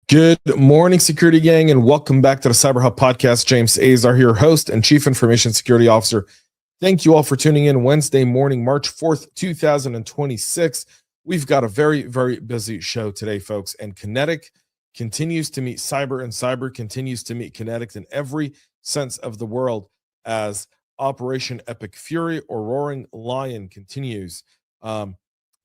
Good morning, security gang, and welcome back to the CyberHub Podcast. James Azar here, host and Chief Information Security Officer. Thank you all for tuning in Wednesday morning, March 4th, 2026. We've got a very, very busy show today, folks, and Kinetic continues to meet Cyber, and Cyber continues to meet Kinetic in every sense of the world as Operation Epic Fury or Roaring Lion continues in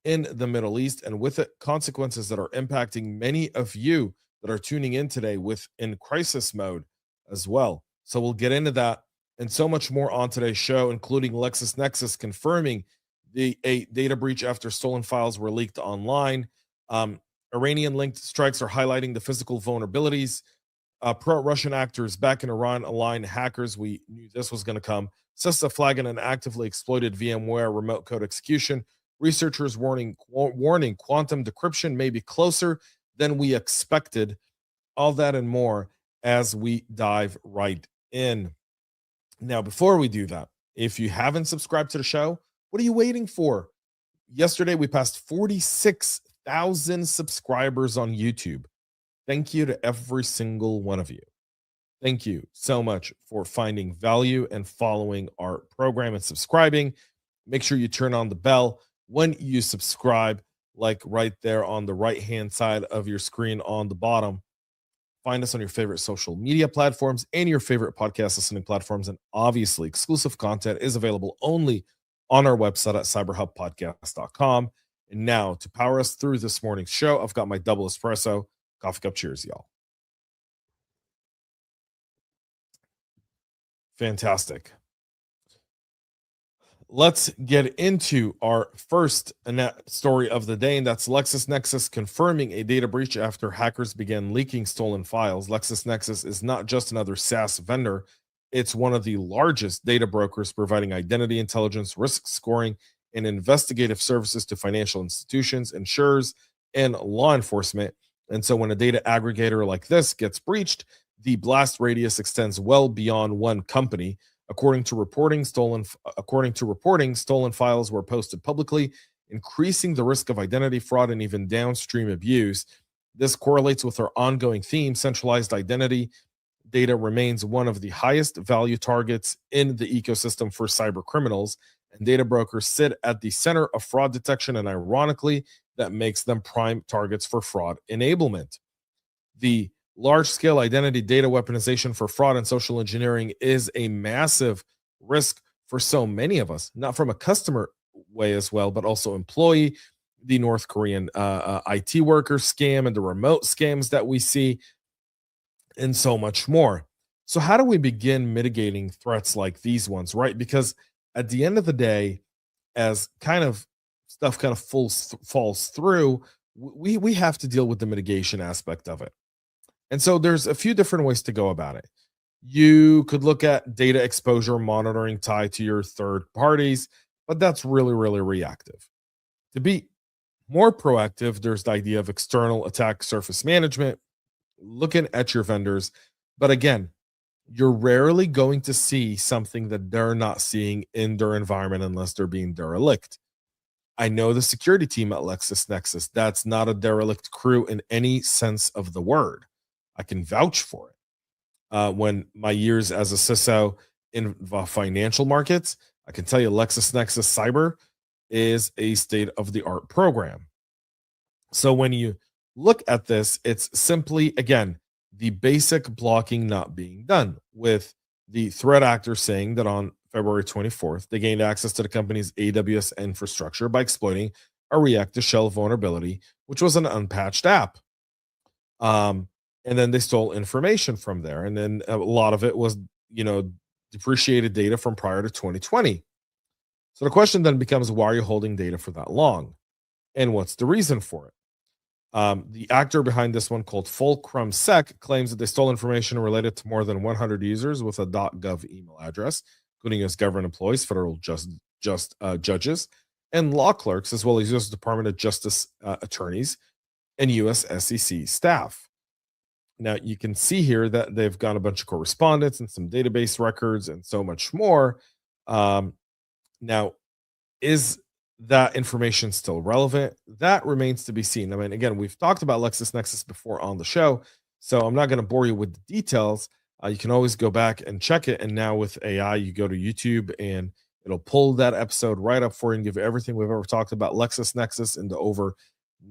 the Middle East, and with it, consequences that are impacting many of you that are tuning in today in crisis mode as well. So we'll get into that and so much more on today's show, including LexisNexis confirming a data breach after stolen files were leaked online. Iranian linked strikes are highlighting the physical vulnerabilities. Pro-Russian actors back in Iran align hackers. We knew this was going to come. CISA flagging an actively exploited VMware remote code execution. Researchers warning quantum decryption may be closer than we expected. All that and more as we dive right in. Now, before we do that, if you haven't subscribed to the show, what are you waiting for? Yesterday, we passed 46,000 subscribers on YouTube. Thank you to every single one of you. Thank you so much for finding value and following our program and subscribing. Make sure you turn on the bell when you subscribe, like right there on the right-hand side of your screen on the bottom. Find us on your favorite social media platforms and your favorite podcast listening platforms. And obviously, exclusive content is available only on our website at cyberhubpodcast.com. And now, to power us through this morning's show, I've got my double espresso. Coffee cup cheers, y'all. Fantastic. Let's get into our first story of the day, and that's LexisNexis confirming a data breach after hackers began leaking stolen files. LexisNexis is not just another SaaS vendor. It's one of the largest data brokers providing identity intelligence, risk scoring, and investigative services to financial institutions, insurers, and law enforcement. And so when a data aggregator like this gets breached, the blast radius extends well beyond one company. According to reporting, stolen files were posted publicly, increasing the risk of identity fraud and even downstream abuse. This correlates with our ongoing theme. Centralized identity data remains one of the highest value targets in the ecosystem for cyber criminals, and data brokers sit at the center of fraud detection, and ironically, that makes them prime targets for fraud enablement. The large-scale identity data weaponization for fraud and social engineering is a massive risk for so many of us, not from a customer way as well, but also employee, the North Korean IT worker scam and the remote scams that we see, and so much more. So how do we begin mitigating threats like these ones, right? Because at the end of the day, as kind of stuff kind of falls through, we have to deal with the mitigation aspect of it. And so there's a few different ways to go about it. You could look at data exposure monitoring tied to your third parties, but that's really, really reactive. To be more proactive, there's the idea of external attack surface management, looking at your vendors. But again, you're rarely going to see something that they're not seeing in their environment unless they're being derelict. I know the security team at LexisNexis. That's not a derelict crew in any sense of the word. I can vouch for it. When my years as a CISO in the financial markets, I can tell you LexisNexis Cyber is a state-of-the-art program. So when you look at this, it's simply, again, the basic blocking not being done, with the threat actor saying that on February 24th, they gained access to the company's AWS infrastructure by exploiting a React-to-Shell vulnerability, which was an unpatched app. And then they stole information from there. And then a lot of it was, depreciated data from prior to 2020. So the question then becomes, why are you holding data for that long? And what's the reason for it? The actor behind this one, called Fulcrum Sec, claims that they stole information related to more than 100 users with a .gov email address, including U.S. government employees, federal judges, and law clerks, as well as U.S. Department of Justice attorneys and U.S. SEC staff. Now, you can see here that they've got a bunch of correspondence and some database records and so much more. Now, is that information still relevant? That remains to be seen. I mean, again, we've talked about LexisNexis before on the show, so I'm not going to bore you with the details. You can always go back and check it. And now with AI, you go to YouTube and it'll pull that episode right up for you and give everything we've ever talked about LexisNexis into over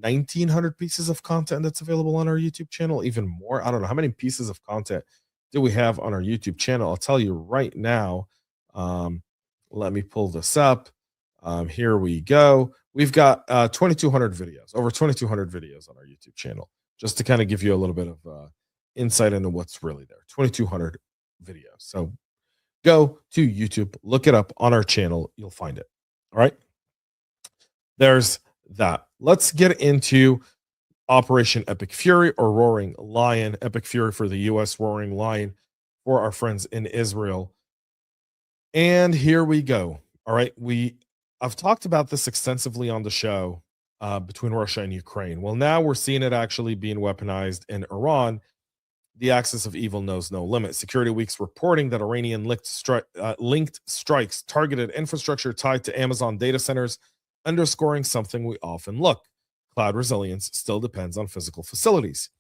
1,900 pieces of content that's available on our YouTube channel, even more. I don't know how many pieces of content do we have on our YouTube channel. I'll tell you right now. Let me pull this up. Here we go. We've got 2,200 videos, over 2,200 videos on our YouTube channel, just to kind of give you a little bit of insight into what's really there. 2,200 videos. So go to YouTube, look it up on our channel. You'll find it. All right. There's that. Let's get into Operation Epic Fury, or Roaring Lion. Epic Fury for the US, Roaring Lion for our friends in Israel. And here we go. All right. I've talked about this extensively on the show between Russia and Ukraine. Well, now we're seeing it actually being weaponized in Iran. The axis of evil knows no limit. Security Week's reporting that Iranian linked strikes targeted infrastructure tied to Amazon data centers, underscoring something we often look. Cloud resilience still depends on physical facilities.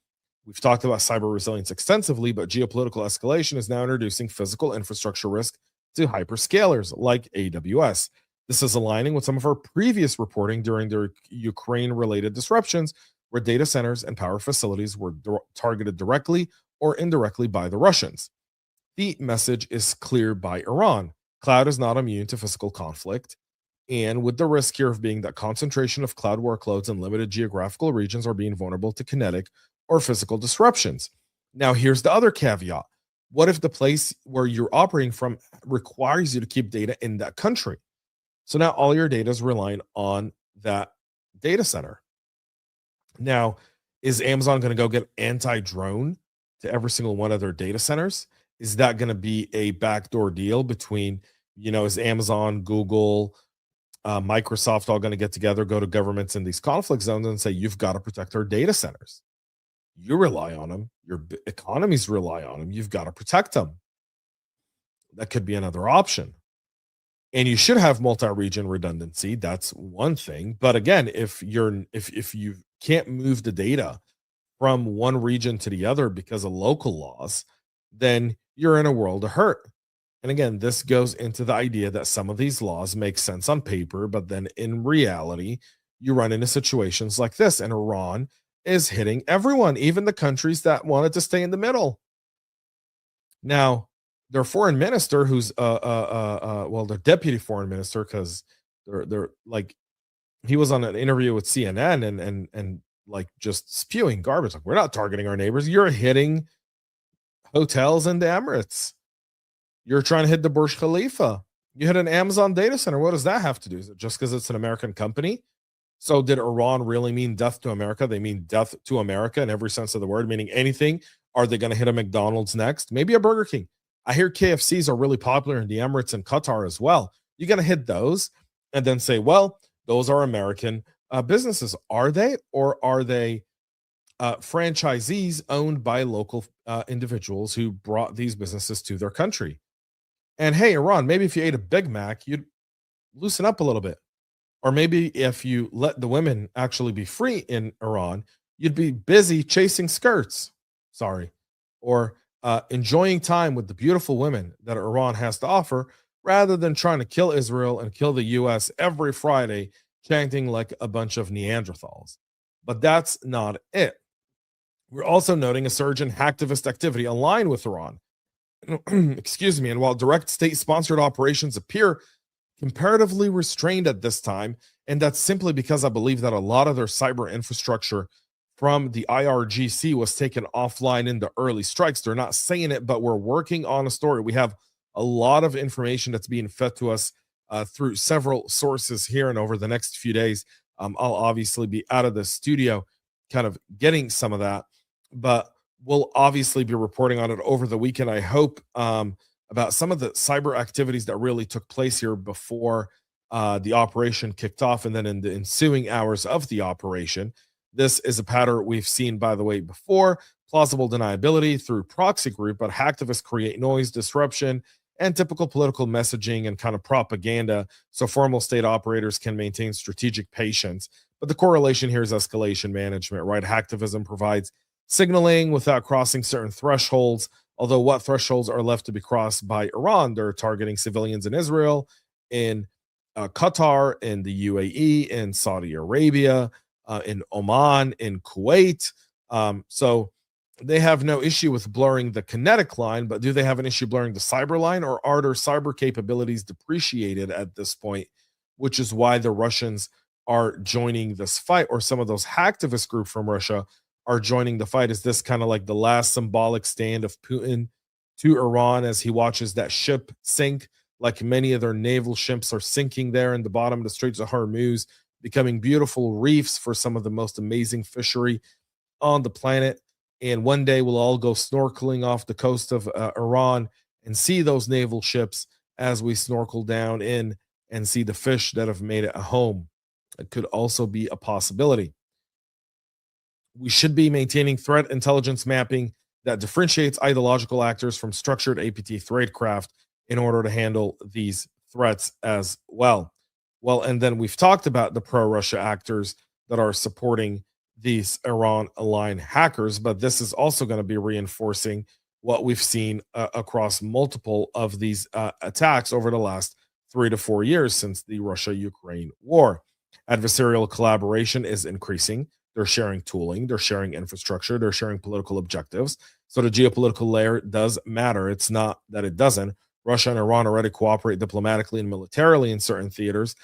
We've talked about cyber resilience extensively, but geopolitical escalation is now introducing physical infrastructure risk to hyperscalers like AWS. This is aligning with some of our previous reporting during the Ukraine-related disruptions, where data centers and power facilities were targeted directly or indirectly by the Russians. The message is clear by Iran. Cloud is not immune to physical conflict, and with the risk here of being that concentration of cloud workloads in limited geographical regions are being vulnerable to kinetic or physical disruptions. Now, here's the other caveat. What if the place where you're operating from requires you to keep data in that country? So now all your data is relying on that data center. Now, is Amazon going to go get anti-drone to every single one of their data centers? Is that going to be a backdoor deal between, is Amazon, Google, Microsoft all going to get together, go to governments in these conflict zones and say, you've got to protect our data centers. You rely on them. Your economies rely on them. You've got to protect them. That could be another option. And you should have multi-region redundancy. That's one thing. But again, if you can't move the data from one region to the other because of local laws, then you're in a world of hurt. And again, this goes into the idea that some of these laws make sense on paper, but then in reality, you run into situations like this. And Iran is hitting everyone, even the countries that wanted to stay in the middle. Now, their foreign minister, who's their deputy foreign minister, because they're like, he was on an interview with CNN and like just spewing garbage. Like, we're not targeting our neighbors. You're hitting hotels in the Emirates. You're trying to hit the Burj Khalifa. You hit an Amazon data center. What does that have to do? Is it just because it's an American company? So did Iran really mean death to America? They mean death to America in every sense of the word, meaning anything. Are they going to hit a McDonald's next? Maybe a Burger King. I hear KFCs are really popular in the Emirates and Qatar as well. You're going to hit those and then say, well, those are American businesses. Are they? Or are they franchisees owned by local individuals who brought these businesses to their country? And hey, Iran, maybe if you ate a Big Mac, you'd loosen up a little bit. Or maybe if you let the women actually be free in Iran, you'd be busy chasing skirts. Sorry. Or enjoying time with the beautiful women that Iran has to offer, rather than trying to kill Israel and kill the US every Friday, chanting like a bunch of Neanderthals. But that's not it. We're also noting a surge in hacktivist activity aligned with Iran. Excuse me. And while direct state-sponsored operations appear comparatively restrained at this time, and that's simply because I believe that a lot of their cyber infrastructure from the IRGC was taken offline in the early strikes. They're not saying it, but we're working on a story. We have a lot of information that's being fed to us through several sources here, and over the next few days, I'll obviously be out of the studio kind of getting some of that, but we'll obviously be reporting on it over the weekend, I hope, about some of the cyber activities that really took place here before the operation kicked off, and then in the ensuing hours of the operation. This is a pattern we've seen, by the way, before. Plausible deniability through proxy group, but hacktivists create noise, disruption, and typical political messaging and kind of propaganda, so formal state operators can maintain strategic patience. But the correlation here is escalation management, right? Hacktivism provides signaling without crossing certain thresholds, although what thresholds are left to be crossed by Iran? They're targeting civilians in Israel, in Qatar, in the UAE, in Saudi Arabia, in Oman, in Kuwait. So they have no issue with blurring the kinetic line, but do they have an issue blurring the cyber line, or are their cyber capabilities depreciated at this point? Which is why the Russians are joining this fight, or some of those hacktivist group from Russia are joining the fight. Is this kind of like the last symbolic stand of Putin to Iran as he watches that ship sink? Like many of their naval ships are sinking there in the bottom of the Straits of Hormuz, becoming beautiful reefs for some of the most amazing fishery on the planet. And one day we'll all go snorkeling off the coast of Iran and see those naval ships as we snorkel down in and see the fish that have made it a home. It could also be a possibility. We should be maintaining threat intelligence mapping that differentiates ideological actors from structured APT tradecraft in order to handle these threats as well. Well, and then we've talked about the pro-Russia actors that are supporting these Iran-aligned hackers, but this is also going to be reinforcing what we've seen across multiple of these attacks over the last 3 to 4 years since the Russia-Ukraine war. Adversarial collaboration is increasing. They're sharing tooling, they're sharing infrastructure, they're sharing political objectives. So the geopolitical layer does matter. It's not that it doesn't. Russia and Iran already cooperate diplomatically and militarily in certain theaters.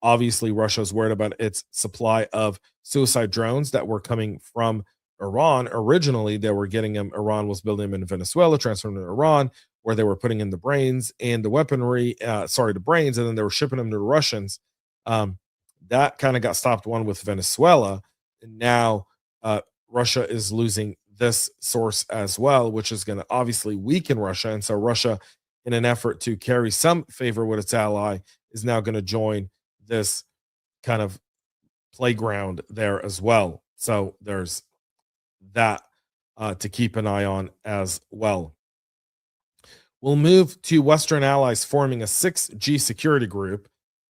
Obviously, Russia is worried about its supply of suicide drones that were coming from Iran. Originally, they were getting them. Iran was building them in Venezuela, transferring them to Iran, where they were putting in the brains and the weaponry. The brains, and then they were shipping them to the Russians. That kind of got stopped one with Venezuela. And now Russia is losing this source as well, which is going to obviously weaken Russia. And so Russia, in an effort to carry some favor with its ally, is now going to join this kind of playground there as well. So there's that to keep an eye on as well. We'll move to Western allies forming a 6G security group.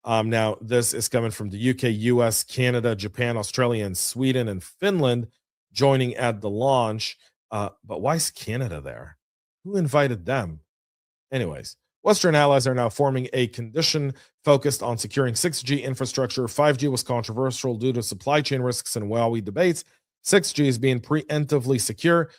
Now, this is coming from the UK, US, Canada, Japan, Australia, and Sweden and Finland joining at the launch. But why is Canada there? Who invited them? Anyways, Western allies are now forming a condition focused on securing 6G infrastructure. 5G was controversial due to supply chain risks and Huawei debates. 6G is being preemptively secure.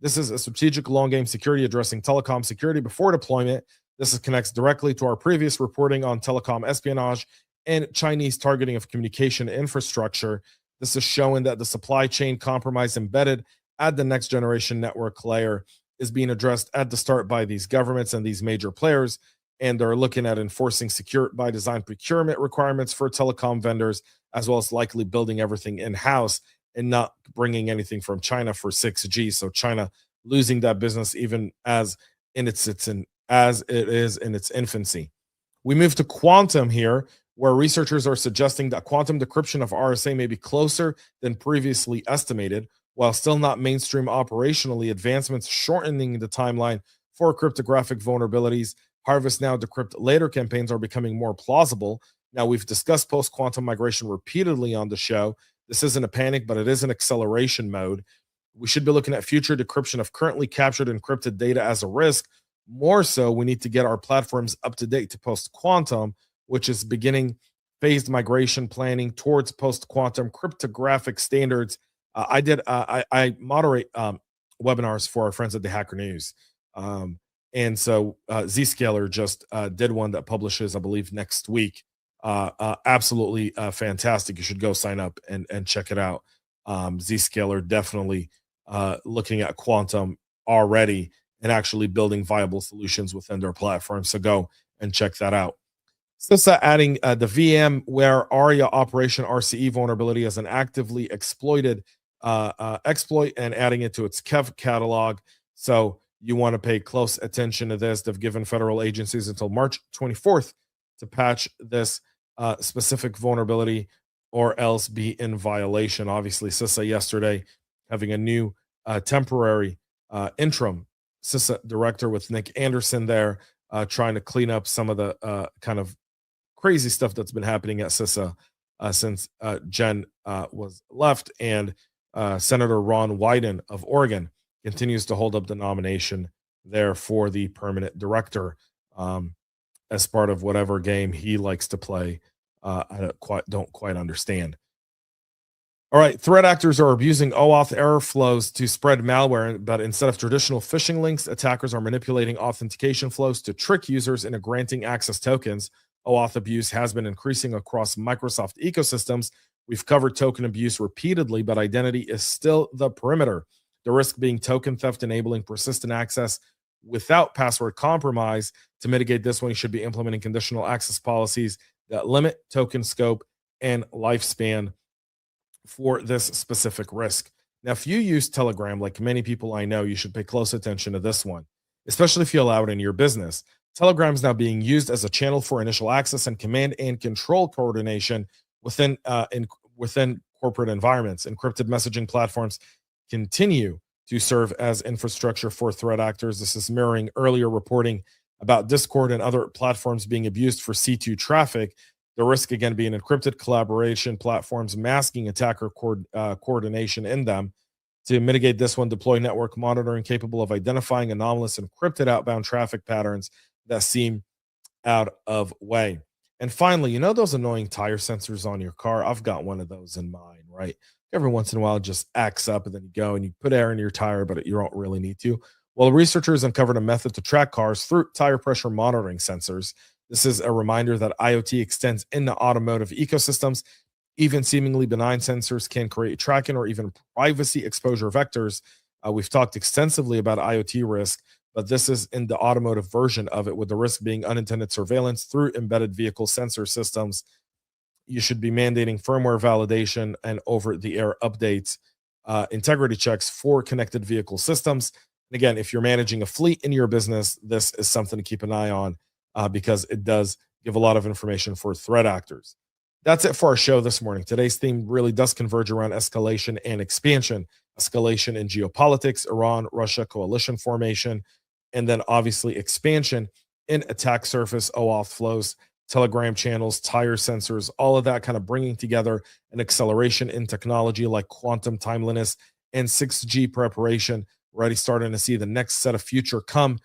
This is a strategic long game security addressing telecom security before deployment. This connects directly to our previous reporting on telecom espionage and Chinese targeting of communication infrastructure. This is showing that the supply chain compromise embedded at the next generation network layer is being addressed at the start by these governments and these major players, and they're looking at enforcing secure by design procurement requirements for telecom vendors, as well as likely building everything in-house and not bringing anything from China for 6G. So China losing that business even as it is in its infancy. We move to quantum here, where researchers are suggesting that quantum decryption of RSA may be closer than previously estimated. While still not mainstream operationally, advancements shortening the timeline for cryptographic vulnerabilities, harvest now, decrypt later campaigns are becoming more plausible. Now, we've discussed post-quantum migration repeatedly on the show. This isn't a panic, but it is an acceleration mode. We should be looking at future decryption of currently captured encrypted data as a risk. More so, we need to get our platforms up to date to post-quantum, which is beginning phased migration planning towards post-quantum cryptographic standards. I moderate webinars for our friends at the Hacker News. And so Zscaler just did one that publishes, I believe, next week. Absolutely fantastic. You should go sign up and check it out. Zscaler definitely looking at quantum already and actually building viable solutions within their platform. So go and check that out. CISA adding the VMware Aria Operation RCE vulnerability as an actively exploited exploit and adding it to its KEV catalog. So you want to pay close attention to this. They've given federal agencies until March 24th to patch this specific vulnerability or else be in violation. Obviously, CISA yesterday having a new temporary interim CISA director with Nick Anderson there. trying to clean up some of the kind of crazy stuff that's been happening at CISA since Jen was left. And Senator Ron Wyden of Oregon continues to hold up the nomination there for the permanent director as part of whatever game he likes to play. I don't quite understand. All right, threat actors are abusing OAuth error flows to spread malware, but instead of traditional phishing links, attackers are manipulating authentication flows to trick users into granting access tokens. OAuth abuse has been increasing across Microsoft ecosystems. We've covered token abuse repeatedly, but identity is still the perimeter. The risk being token theft, enabling persistent access without password compromise. To mitigate this one, you should be implementing conditional access policies that limit token scope and lifespan for this specific risk. Now, if you use Telegram, like many people I know, you should pay close attention to this one, especially if you allow it in your business. Telegram is now being used as a channel for initial access and command and control coordination within corporate environments. Encrypted messaging platforms continue to serve as infrastructure for threat actors. This is mirroring earlier reporting about Discord and other platforms being abused for C2 traffic. The risk, again, being encrypted collaboration platforms masking attacker coordination in them. To mitigate this one, deploy network monitoring capable of identifying anomalous encrypted outbound traffic patterns that seem out of way. And finally, you know those annoying tire sensors on your car? I've got one of those in mine, right? Every once in a while, it just acts up, and then you go and you put air in your tire, but you don't really need to. Well, researchers uncovered a method to track cars through tire pressure monitoring sensors. This is a reminder that IoT extends into automotive ecosystems. Even seemingly benign sensors can create tracking or even privacy exposure vectors. We've talked extensively about IoT risk, but this is in the automotive version of it, with the risk being unintended surveillance through embedded vehicle sensor systems. You should be mandating firmware validation and over-the-air updates, integrity checks for connected vehicle systems. And again, if you're managing a fleet in your business, this is something to keep an eye on because it does give a lot of information for threat actors. That's it for our show this morning. Today's theme really does converge around escalation and expansion. Escalation in geopolitics, Iran-Russia coalition formation, and then obviously expansion in attack surface, OAuth flows, Telegram channels, tire sensors, all of that kind of bringing together an acceleration in technology like quantum timeliness and 6G preparation. We're already starting to see the next set of future come,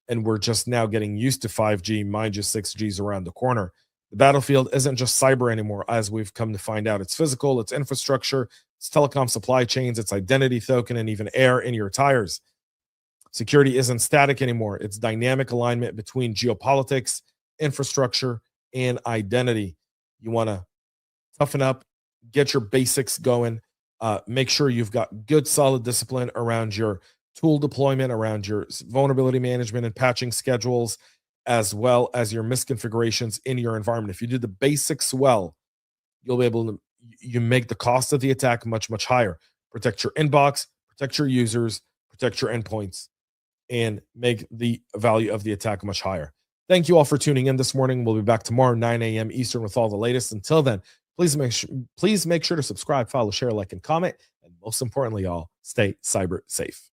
and we're just now getting used to 5G. Mind you, 6G's around the corner. The battlefield isn't just cyber anymore, as we've come to find out. It's physical, it's infrastructure, it's telecom supply chains, it's identity token, and even air in your tires. Security isn't static anymore. It's dynamic alignment between geopolitics, infrastructure, and identity. You want to toughen up, get your basics going, make sure you've got good, solid discipline around your tool deployment, around your vulnerability management and patching schedules, as well as your misconfigurations in your environment. If you do the basics well, you'll be able to you make the cost of the attack much, much higher. Protect your inbox, protect your users, protect your endpoints, and make the value of the attack much higher. Thank you all for tuning in this morning. We'll be back tomorrow, 9 a.m. Eastern, with all the latest. Until then, please make sure to subscribe, follow, share, like, and comment. And most importantly, y'all, stay cyber safe.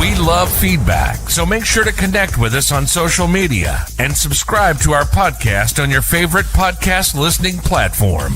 We love feedback, so make sure to connect with us on social media and subscribe to our podcast on your favorite podcast listening platform.